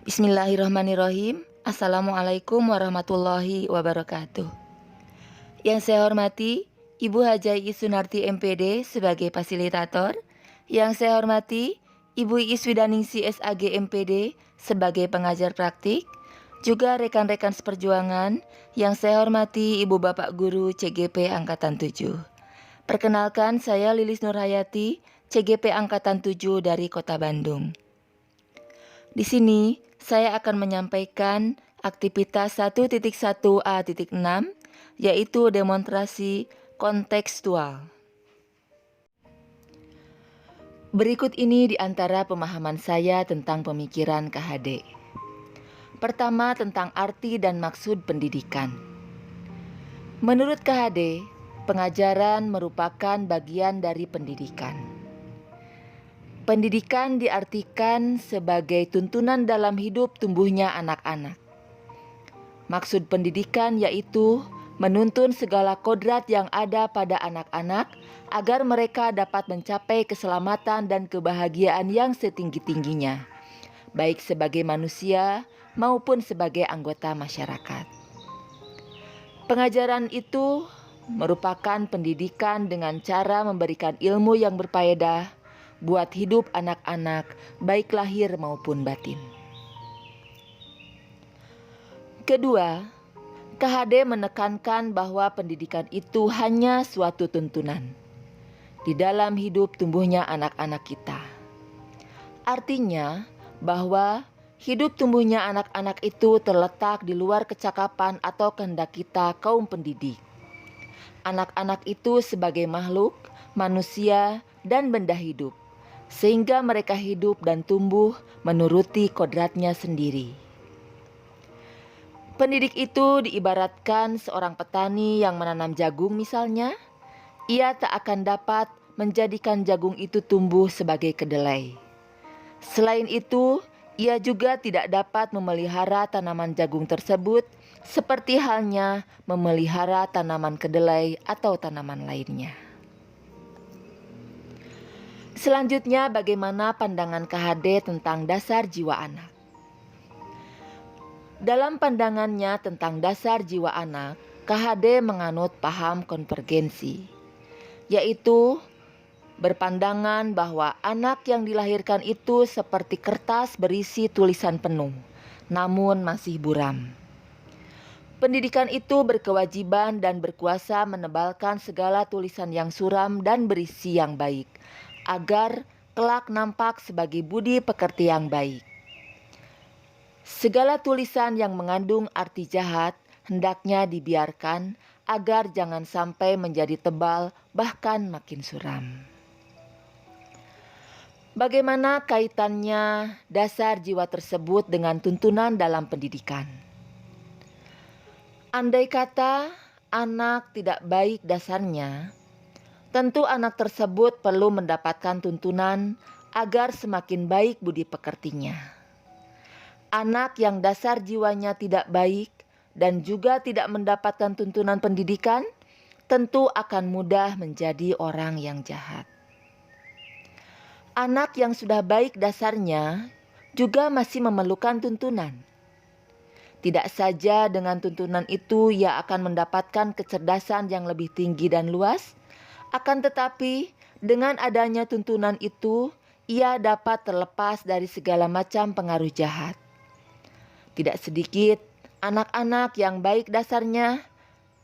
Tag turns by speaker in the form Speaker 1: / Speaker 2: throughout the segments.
Speaker 1: Bismillahirrahmanirrahim. Assalamualaikum warahmatullahi wabarakatuh. Yang saya hormati Ibu Hajai Sunarti MPD sebagai fasilitator. Yang saya hormati Ibu Iis Widaningsi SAG MPD sebagai pengajar praktik. Juga rekan-rekan seperjuangan. Yang saya hormati Ibu Bapak Guru CGP Angkatan 7. Perkenalkan, saya Lilis Nurhayati, CGP Angkatan 7 dari Kota Bandung. Di sini saya akan menyampaikan aktivitas 1.1a.6 yaitu demonstrasi kontekstual. Berikut ini di antara pemahaman saya tentang pemikiran KHD. Pertama, tentang arti dan maksud pendidikan. Menurut KHD, pengajaran merupakan bagian dari pendidikan. Pendidikan diartikan sebagai tuntunan dalam hidup tumbuhnya anak-anak. Maksud pendidikan yaitu menuntun segala kodrat yang ada pada anak-anak agar mereka dapat mencapai keselamatan dan kebahagiaan yang setinggi-tingginya, baik sebagai manusia maupun sebagai anggota masyarakat. Pengajaran itu merupakan pendidikan dengan cara memberikan ilmu yang berfaedah buat hidup anak-anak, baik lahir maupun batin. Kedua, KHD menekankan bahwa pendidikan itu hanya suatu tuntunan di dalam hidup tumbuhnya anak-anak kita. Artinya bahwa hidup tumbuhnya anak-anak itu terletak di luar kecakapan atau kehendak kita kaum pendidik. Anak-anak itu sebagai makhluk, manusia, dan benda hidup, sehingga mereka hidup dan tumbuh menuruti kodratnya sendiri. Pendidik itu diibaratkan seorang petani yang menanam jagung misalnya. Ia tak akan dapat menjadikan jagung itu tumbuh sebagai kedelai. Selain itu, ia juga tidak dapat memelihara tanaman jagung tersebut seperti halnya memelihara tanaman kedelai atau tanaman lainnya. Selanjutnya, bagaimana pandangan KHD tentang dasar jiwa anak? Dalam pandangannya tentang dasar jiwa anak, KHD menganut paham konvergensi, yaitu berpandangan bahwa anak yang dilahirkan itu seperti kertas berisi tulisan penuh, namun masih buram. Pendidikan itu berkewajiban dan berkuasa menebalkan segala tulisan yang suram dan berisi yang baik, agar kelak nampak sebagai budi pekerti yang baik. Segala tulisan yang mengandung arti jahat hendaknya dibiarkan agar jangan sampai menjadi tebal bahkan makin suram. Bagaimana kaitannya dasar jiwa tersebut dengan tuntunan dalam pendidikan? Andai kata anak tidak baik dasarnya, tentu anak tersebut perlu mendapatkan tuntunan agar semakin baik budi pekertinya. Anak yang dasar jiwanya tidak baik dan juga tidak mendapatkan tuntunan pendidikan, tentu akan mudah menjadi orang yang jahat. Anak yang sudah baik dasarnya juga masih memerlukan tuntunan. Tidak saja dengan tuntunan itu ia akan mendapatkan kecerdasan yang lebih tinggi dan luas, akan tetapi dengan adanya tuntunan itu, ia dapat terlepas dari segala macam pengaruh jahat. Tidak sedikit anak-anak yang baik dasarnya,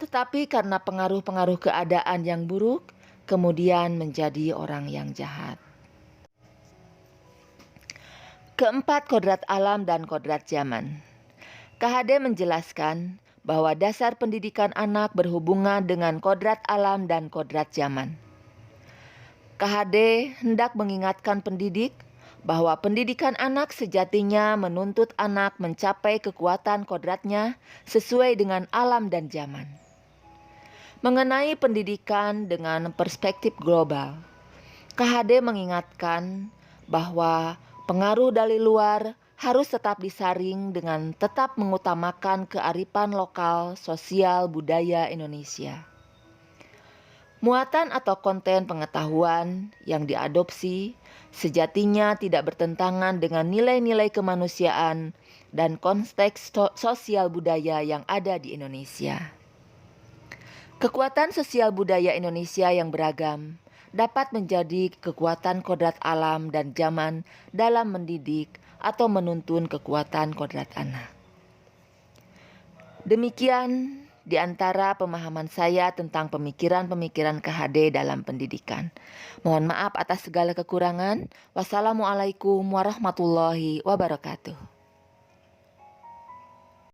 Speaker 1: tetapi karena pengaruh-pengaruh keadaan yang buruk, kemudian menjadi orang yang jahat. Keempat, kodrat alam dan kodrat zaman. KHD menjelaskan bahwa dasar pendidikan anak berhubungan dengan kodrat alam dan kodrat zaman. KHD hendak mengingatkan pendidik bahwa pendidikan anak sejatinya menuntut anak mencapai kekuatan kodratnya sesuai dengan alam dan zaman. Mengenai pendidikan dengan perspektif global, KHD mengingatkan bahwa pengaruh dari luar harus tetap disaring dengan tetap mengutamakan kearifan lokal, sosial, budaya Indonesia. Muatan atau konten pengetahuan yang diadopsi sejatinya tidak bertentangan dengan nilai-nilai kemanusiaan dan konteks sosial budaya yang ada di Indonesia. Kekuatan sosial budaya Indonesia yang beragam dapat menjadi kekuatan kodrat alam dan zaman dalam mendidik atau menuntun kekuatan kodrat anak. Demikian di antara pemahaman saya tentang pemikiran-pemikiran KHD dalam pendidikan. Mohon maaf atas segala kekurangan. Wassalamualaikum warahmatullahi wabarakatuh.